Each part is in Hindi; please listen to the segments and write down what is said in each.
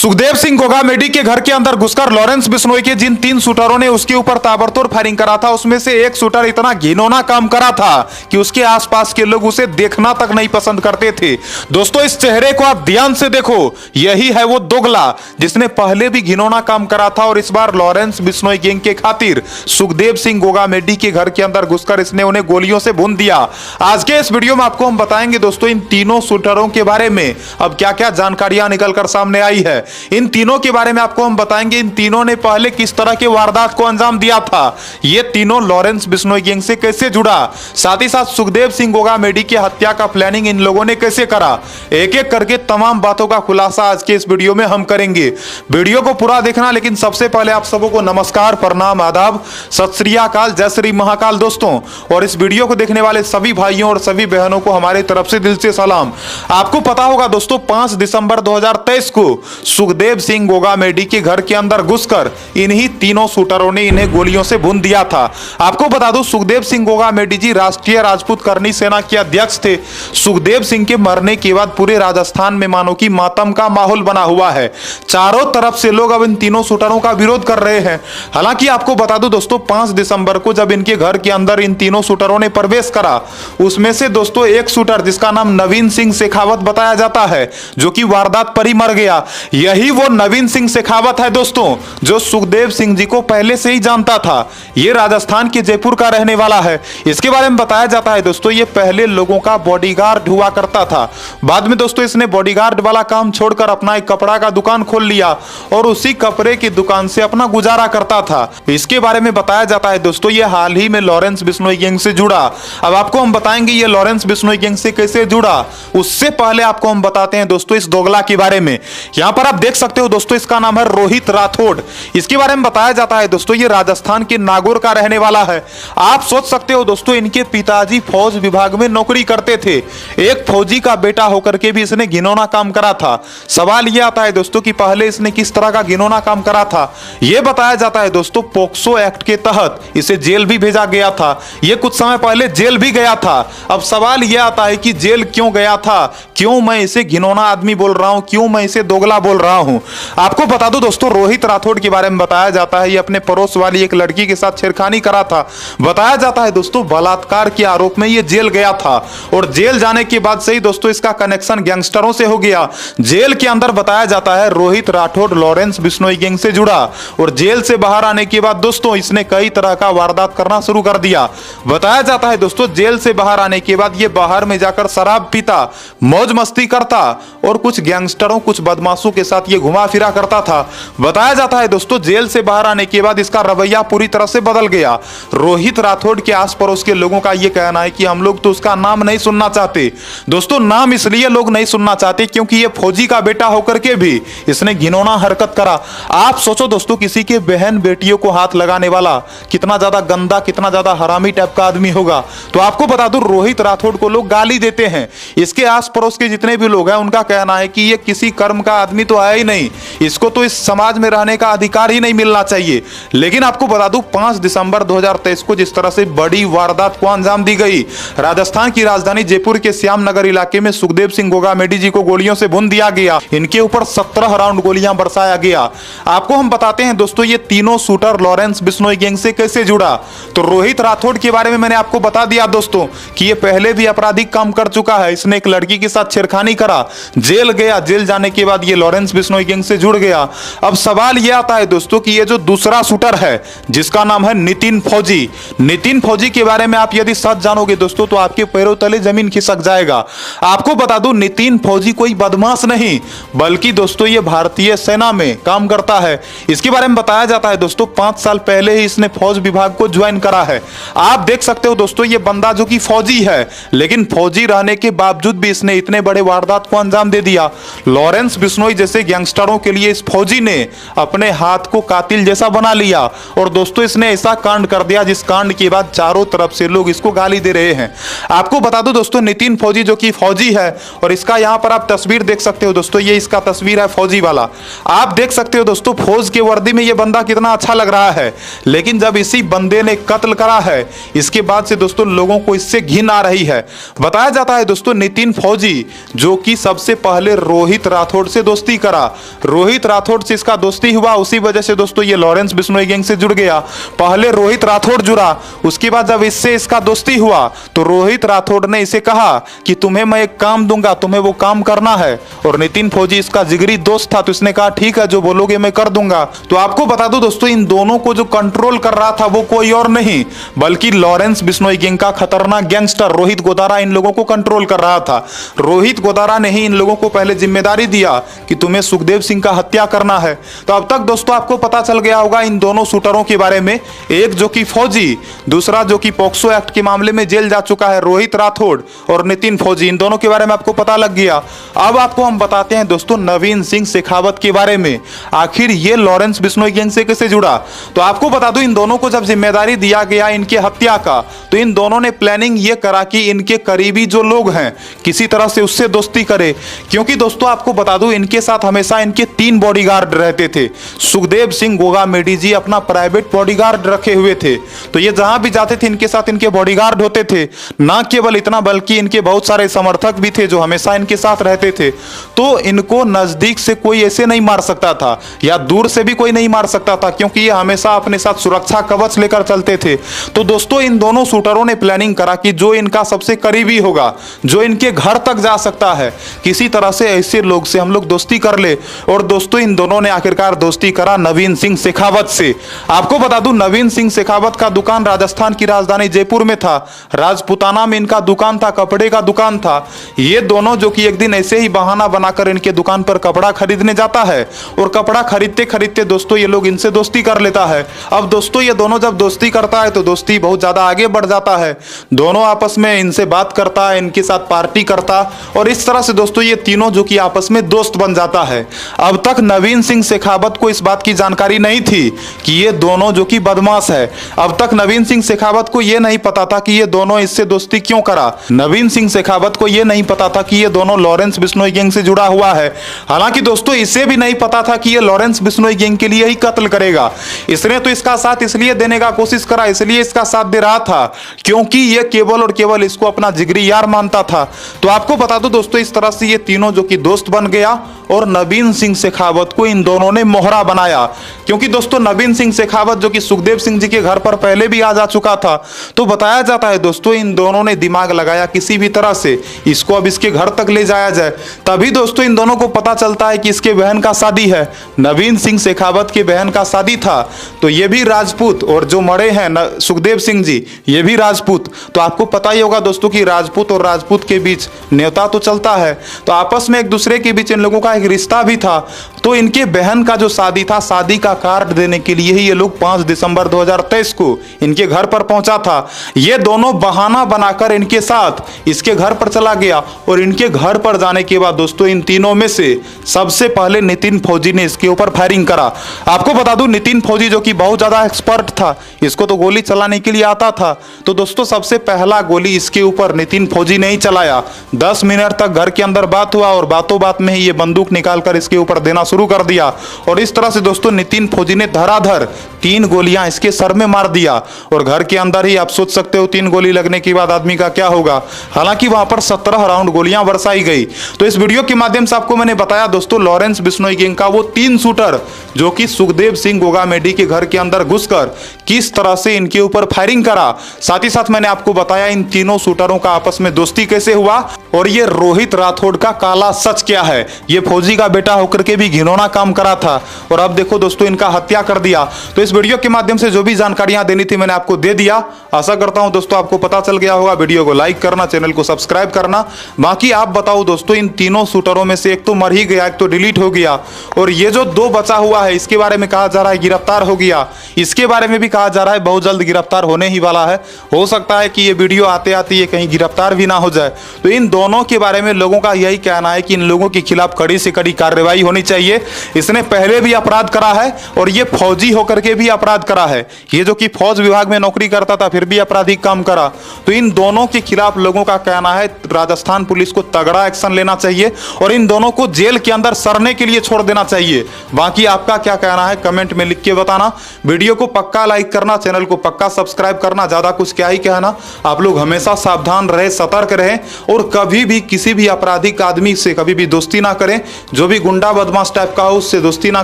सुखदेव सिंह गोगामेडी के घर के अंदर घुसकर लॉरेंस बिश्नोई के जिन 3 शूटरों ने उसके ऊपर ताबड़तोड़ फायरिंग करा था, उसमें से एक शूटर इतना घिनौना काम करा था कि उसके आसपास के लोग उसे देखना तक नहीं पसंद करते थे। दोस्तों, इस चेहरे को आप ध्यान से देखो, यही है वो दोगला जिसने पहले भी घिनौना काम करा था और इस बार लॉरेंस बिश्नोई गैंग के खातिर सुखदेव सिंह गोगामेडी के घर के अंदर घुसकर इसने उन्हें गोलियों से भून दिया। आज के इस वीडियो में आपको हम बताएंगे दोस्तों इन तीनों शूटरों के बारे में अब क्या क्या जानकारियां निकलकर सामने आई है। इन तीनों के बारे में आपको हम बताएंगे इन तीनों ने पहले किस तरह के वारदात को अंजाम दिया था, ये तीनों लॉरेंस बिश्नोई गैंग से कैसे जुड़ा, साथ ही साथ सुखदेव सिंह गोगामेडी की हत्या का प्लानिंग इन लोगों ने कैसे करा। एक एक करके तमाम बातों का खुलासा आज के इस वीडियो में हम करेंगे। वीडियो को पूरा देखना, लेकिन सबसे पहले आप सबों को नमस्कार, प्रणाम, आदाब, सत श्री अकाल, जय श्री महाकाल दोस्तों। और इस वीडियो को देखने वाले सभी भाइयों और सभी बहनों को हमारी तरफ से दिल से सलाम। आपको पता होगा दोस्तों, 5 दिसंबर 2023 को सुखदेव सिंह गोगामेडी के घर के अंदर घुसकर इन्हीं तीनों शूटरों ने इन्हें गोलियों से भून दिया था। आपको बता दूं, सुखदेव सिंह गोगामेडी जी राष्ट्रीय राजपूत करनी सेना के अध्यक्ष थे। सुखदेव सिंह के मरने के बाद पूरे राजस्थान में मानो कि मातम का माहौल बना हुआ है। चारों तरफ से लोग अब इन तीनों शूटरों का विरोध कर रहे हैं। हालांकि आपको बता दूं दोस्तों, 5 दिसंबर को जब इनके घर के अंदर इन तीनों शूटरों ने प्रवेश करा, उसमें से दोस्तों एक शूटर जिसका नाम नवीन सिंह शेखावत बताया जाता है, जो कि वारदात पर ही मर गया। यही वो नवीन सिंह शेखावत है दोस्तों, जो सुखदेव सिंह जी को पहले से ही जानता था। ये राजस्थान के जयपुर का रहने वाला है। इसके बारे में बताया जाता है दोस्तों, ये पहले लोगों का बॉडीगार्ड हुआ करता था। बाद में दोस्तों इसने बॉडीगार्ड वाला काम छोड़कर अपना एक कपड़ा का दुकान खोल लिया और उसी कपड़े की दुकान से अपना गुजारा करता था। इसके बारे में बताया जाता है दोस्तों, ये हाल ही में लॉरेंस बिश्नोई गैंग से जुड़ा। अब आपको हम बताएंगे ये लॉरेंस बिश्नोई गैंग से कैसे जुड़ा। उससे पहले आपको हम बताते हैं दोस्तों इस दोगला के बारे में। यहां पर आप देख सकते हो दोस्तों, इसका नाम है रोहित राठौड़। इसके बारे में बताया जाता है दोस्तों, ये राजस्थान के नागौर का रहने वाला है। आप सोच सकते हो दोस्तों, इनके पिताजी फौज विभाग में नौकरी करते थे। एक फौजी का बेटा होकर के भी इसने घिनौना काम करा था। सवाल यह आता है दोस्तों कि पहले इसने किस तरह का घिनौना काम करा था। यह बताया जाता है दोस्तों, पोक्सो एक्ट के तहत इसे जेल भी भेजा गया था। यह कुछ समय पहले जेल भी गया था। अब सवाल यह आता है कि जेल क्यों गया था, क्यों मैं इसे घिनौना आदमी बोल रहा हूं, क्यों मैं इसे दोगला बोल रहा हूं। आपको बता दो दोस्तों, रोहित राठौड़ के बारे में बताया जाता है, ये अपने पड़ोस वाली एक लड़की के साथ छेड़खानी करा था। बताया जाता है दोस्तों, बलात्कार के आरोप में ये जेल गया था और जेल जाने के बाद से ही दोस्तों इसका कनेक्शन गैंगस्टरों से हो गया। जेल के अंदर बताया जाता है रोहित राठौड़ लॉरेंस बिश्नोई गैंग से जुड़ा और जेल से बाहर आने के बाद दोस्तों इसने कई तरह का वारदात करना शुरू कर दिया। बताया जाता है दोस्तों, जेल से बाहर आने के बाद ये बाहर में जाकर शराब पीता, मौज मस्ती करता और कुछ गैंगस्टरों, कुछ बदमाशों के साथ ये घुमा फिरा करता था। बताया जाता है दोस्तों, जेल से बाहर आने के बाद इसका रवैया पूरी तरह से बदल गया। रोहित राठौड़ के आस पड़ोस के लोगों का यह कहना है कि हम लोग तो उसका नाम नहीं सुनना चाहते। दोस्तों, नाम इसलिए लोग नहीं सुनना चाहते क्योंकि ये फौजी का बेटा होकर के भी इसने घिनौना हरकत करा। आप सोचो दोस्तों, किसी के बहन बेटियों को हाथ लगाने वाला कितना ज्यादा गंदा, कितना ज्यादा हरामी टाइप का आदमी होगा। तो आपको बता दूं, रोहित राठौड़ को लोग गाली देते हैं। इसके आस पड़ोस के जितने भी लोग हैं उनका कहना है कि ये किसी कर्म का आदमी तो है ही नहीं, इसको तो इस समाज में रहने का अधिकार ही नहीं मिलना चाहिए। लेकिन आपको बता दूं, 5 दिसंबर 2023 को जिस तरह से बड़ी वारदात को अंजाम दी गई, राजस्थान की राजधानी जयपुर के श्यामनगर इलाके में सुखदेव सिंह गोगामेडी जी को गोलियों से भून दिया गया। इनके ऊपर 17 राउंड गोलियां बरसाया गया। आपको हम बताते हैं दोस्तों, ये तीनों शूटर लॉरेंस बिश्नोई गैंग से कैसे जुड़ा। तो रोहित राठौड़ के बारे में मैंने आपको बता दिया दोस्तों कि ये पहले भी आपराधिक काम कर चुका है। इसने एक लड़की के साथ छेड़खानी करा, जेल गया, जेल जाने के बाद ये लॉरेंस बिश्नोई गैंग से जुड़ गया। अब सवाल यह आता है दोस्तों कि ये जो दूसरा शूटर है जिसका नाम है नितिन फौजी, नितिन फौजी के बारे में आप यदि सच जानोगे दोस्तों तो आपके पैरों तले जमीन खिसक जाएगा। आपको बता दूं, नितिन फौजी कोई बदमाश नहीं, बल्कि दोस्तों ये भारतीय सेना में काम करता है। इसके बारे में बताया जाता है दोस्तों, 5 साल पहले ही इसने फौज विभाग को ज्वाइन करा है। आप देख सकते हो दोस्तों, ये बंदा जो कि फौजी है, लेकिन फौजी रहने के बावजूद भी इसने इतने बड़े वारदात को अंजाम दे दिया। लॉरेंस बिश्नोई जैसे गैंगस्टरों के लिए इस फौजी ने अपने हाथ को कातिल जैसा बना लिया और दोस्तों इसने ऐसा कांड कर दिया जिस कांड के बाद चारों तरफ से लोग इसको गाली दे रहे हैं। आपको बता दो दोस्तों, नितिन फौजी जो कि फौजी है और इसका यहां पर आप तस्वीर देख सकते हो दोस्तों, ये इसका तस्वीर है फौजी वाला। आप देख सकते हो दोस्तों, फौज के वर्दी में ये बंदा कितना अच्छा लग रहा है। लेकिन जब इसी बंदे ने कत्ल करा है, इसके बाद से दोस्तों लोगों को इससे घिन आ रही है। बताया जाता है दोस्तों, नितिन फौजी जो कि सबसे पहले रोहित राठौड़ से दोस्ती कर करा। रोहित राठौड़ से इसका दोस्ती हुआ, उसी वजह से दोस्तों ये लॉरेंस बिश्नोई गैंग से जुड़ गया। पहले रोहित राठौड़ जुड़ा, उसके बाद जब इससे इसका दोस्ती हुआ तो रोहित राठौड़ ने इसे कहा कि तुम्हें मैं एक काम दूंगा, तुम्हें वो काम करना है। और नितिन फौजी इसका जिगरी दोस्त था तो इसने कहा ठीक है, जो बोलोगे मैं कर दूंगा। तो आपको बता दूं दोस्तों, इन दोनों को जो कंट्रोल कर रहा था वो कोई और नहीं बल्कि लॉरेंस बिश्नोई गैंग का खतरनाक गैंगस्टर रोहित गोदारा इन लोगों को कंट्रोल कर रहा था। रोहित गोदारा ने ही इन लोगों को पहले जिम्मेदारी दिया कि तुम्हें सुखदेव सिंह का हत्या करना है। तो अब तक दोस्तों आपको पता चल गया होगा इन दोनों शूटरों के बारे में, एक जो कि फौजी, दूसरा जो कि पॉक्सो एक्ट के मामले में जेल जा चुका है रोहित राठौड़ और नितिन फौजी, इन दोनों के बारे में आपको पता लग गया। अब आपको हम बताते हैं दोस्तों नवीन सिंह शेखावत के बारे में, आखिर ये लॉरेंस बिश्नोई गैंग से कैसे जुड़ा। तो आपको बता दूं, इन दोनों को जब जिम्मेदारी दिया गया इनके हत्या का तो इन दोनों ने प्लानिंग ये करा कि इनके करीबी जो लोग हैं किसी तरह से उससे दोस्ती करे, क्योंकि दोस्तों आपको बता दूं इनके साथ हमेशा इनके 3 बॉडीगार्ड रहते थे। सुखदेव सिंह गोगामेडी जी अपना प्राइवेट बॉडीगार्ड रखे हुए थे, तो ये जहां भी जाते थे इनके साथ इनके बॉडीगार्ड होते थे। ना केवल इतना बल्कि इनके बहुत सारे समर्थक भी थे जो हमेशा इनके साथ रहते थे। तो इनको नजदीक से कोई ऐसे नहीं मार सकता था या दूर से भी कोई नहीं मार सकता था, क्योंकि ये हमेशा अपने साथ सुरक्षा कवच लेकर चलते थे। तो दोस्तों इन दोनों शूटरों ने प्लानिंग करा कि जो इनका सबसे करीबी होगा, जो इनके घर तक जा सकता है, किसी तरह से ऐसे लोग से हम लोग दोस्ती कर ले। और दोस्तों इन दोनों ने आखिरकार दोस्ती करा नवीन सिंह शेखावत से। आपको बता दूं नवीन सिंह शेखावत का दुकान राजस्थान की राजधानी जयपुर में था, राजपुताना में इनका दुकान था, कपड़े का दुकान था। ये दोनों जो कि एक दिन ऐसे ही बहाना बनाकर इनके दुकान पर कपड़ा खरीदने जाता है और कपड़ा खरीदते खरीदते दोस्तों ये लोग इनसे दोस्ती कर लेता है। अब दोस्तों ये दोनों जब दोस्ती करता है तो दोस्ती बहुत ज्यादा आगे बढ़ जाता है, दोनों आपस में इनसे बात करता है, इनके साथ पार्टी करता और इस तरह से दोस्तों ये तीनों जो कि आपस में दोस्त बन जाता है। अब तक नवीन सिंह शेखावत को इस बात की जानकारी नहीं थी कि ये दोनों जो कि बदमाश है। अब तक नवीन सिंह शेखावत को ये नहीं पता था कि ये दोनों इससे दोस्ती क्यों करा। नवीन सिंह शेखावत को ये नहीं पता था कि ये दोनों लॉरेंस बिश्नोई गैंग से जुड़ा हुआ है। हालांकि दोस्तों इसे भी नहीं पता था कि ये लॉरेंस बिश्नोई गैंग के लिए ही कत्ल करेगा। इसने तो इसका साथ इसलिए देने का कोशिश करा, इसलिए इसका साथ दे रहा था क्योंकि ये केवल और केवल इसको अपना जिगरी यार मानता था। तो आपको बता दो दोस्तों इस तरह से ये तीनों जो कि दोस्त बन गया और नवीन सिंह शेखावत को इन दोनों ने मोहरा बनाया, क्योंकि दोस्तों नवीन सिंह शेखावत जो कि सुखदेव सिंह जी के घर पर पहले भी आ जा चुका था। तो बताया जाता है दोस्तों इन दोनों ने दिमाग लगाया किसी भी तरह से इसको अब इसके घर तक ले जाया जाए। तभी दोस्तों इन दोनों को पता चलता है कि इसके बहन का शादी है, नवीन सिंह शेखावत के बहन का शादी था। तो ये भी राजपूत और जो मरे हैं सुखदेव सिंह जी ये भी राजपूत। तो आपको पता ही होगा दोस्तों कि राजपूत और राजपूत के बीच न्योता तो चलता है, तो आपस में एक दूसरे के बीच इन लोगों का एक रिश्ता भी था। तो इनके बहन का जो शादी था, शादी का कार्ड देने के लिए ही ये लोग 5 दिसंबर 2023 को इनके घर पर पहुंचा था। ये दोनों बहाना बनाकर इनके साथ इसके घर पर चला गया और इनके घर पर जाने के बाद दोस्तों इन तीनों में से सबसे पहले नितिन फौजी ने इसके ऊपर फायरिंग करा। आपको बता दूं नितिन फौजी जो कि बहुत ज्यादा एक्सपर्ट था, इसको तो गोली चलाने के लिए आता था। तो दोस्तों सबसे पहला गोली इसके ऊपर नितिन फौजी ने ही चलाया। 10 मिनट तक घर के अंदर बात हुआ और बातों बात में ही ये बंदूक निकालकर इसके ऊपर देना शुरू कर दिया और इस तरह से दोस्तों नितिन फौजी ने धड़ाधड़ 3 गोलियां इसके सर में मार दिया। और घर के अंदर ही आप सोच सकते हो 3 गोली लगने के बाद आदमी का क्या होगा। हालांकि वहां पर 17 राउंड गोलियां बरसाई गई। तो इस वीडियो के माध्यम से आपको मैंने बताया दोस्तों लॉरेंस बिश्नोई गैंग का वो 3 शूटर जो कि सुखदेव सिंह गोगामेडी के घर के अंदर घुसकर किस तरह से इनके ऊपर फायरिंग करा। साथ ही साथ मैंने आपको बताया इन तीनों शूटरों का आपस में दोस्ती कैसे हुआ और ये रोहित राठौड़ का काला सच क्या है। ये फौजी का बेटा होकर के भी घिनौना काम करा था और अब देखो दोस्तों इनका हत्या कर दिया। तो इस वीडियो के माध्यम से जो भी जानकारियां देनी थी मैंने आपको दे दिया। आशा करता हूं दोस्तों आपको पता चल गया होगा। वीडियो को लाइक करना, चैनल को सब्सक्राइब करना। बाकी आप बताओ दोस्तों इन तीनों शूटरों में से एक तो मर ही गया, एक तो डिलीट हो गया और ये जो 2 बचा हुआ है इसके बारे में कहा जा रहा है गिरफ्तार हो गया। इसके बारे में भी कहा जा रहा है बहुत जल्द गिरफ्तार होने ही वाला है। हो सकता है कि ये वीडियो आते आते ये कहीं गिरफ्तार भी ना हो जाए। तो इन दोनों के बारे में लोगों का यही कहना है कि इन लोगों के खिलाफ कड़ी से कड़ी कार्रवाई होनी चाहिए। इसने पहले भी अपराध करा है और ये फौजी होकर के भी भी अपराध करा है, ये जो कि फौज विभाग में नौकरी करता था फिर भी आपराधिक काम करा। तो इन दोनों के खिलाफ लोगों का कहना है राजस्थान पुलिस को तगड़ा एक्शन लेना चाहिए और इन दोनों को जेल के अंदर सड़ने के लिए छोड़ देना चाहिए। बाकी आपका क्या कहना है कमेंट में लिख के बताना। वीडियो को पक्का लाइक करना, चैनल को पक्का सब्सक्राइब करना। ज्यादा कुछ क्या ही कहना, आप लोग हमेशा सावधान रहे, सतर्क रहे और कभी भी किसी भी आपराधिक आदमी से कभी भी दोस्ती ना करें। जो भी गुंडा बदमाश टाइप का हो उससे दोस्ती ना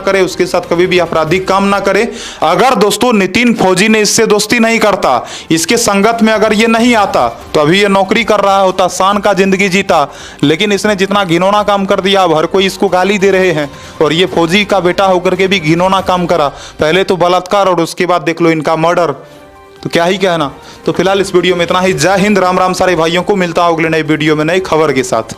करें, उसके साथ कभी भी आपराधिक काम ना करें। अगर दोस्तों नितिन फौजी ने इससे दोस्ती नहीं करता, इसके संगत में अगर ये नहीं आता तो अभी ये नौकरी कर रहा होता, शान का जिंदगी जीता। लेकिन इसने जितना घिनौना काम कर दिया, अब हर कोई इसको गाली दे रहे हैं और ये फौजी का बेटा होकर के भी घिनौना काम करा। पहले तो बलात्कार और उसके बाद देख लो इनका मर्डर, तो क्या ही कहना। तो फिलहाल इस वीडियो में इतना ही। जय हिंद, राम राम सारे भाइयों को। मिलता हूं अगले नए वीडियो में नई खबर के साथ।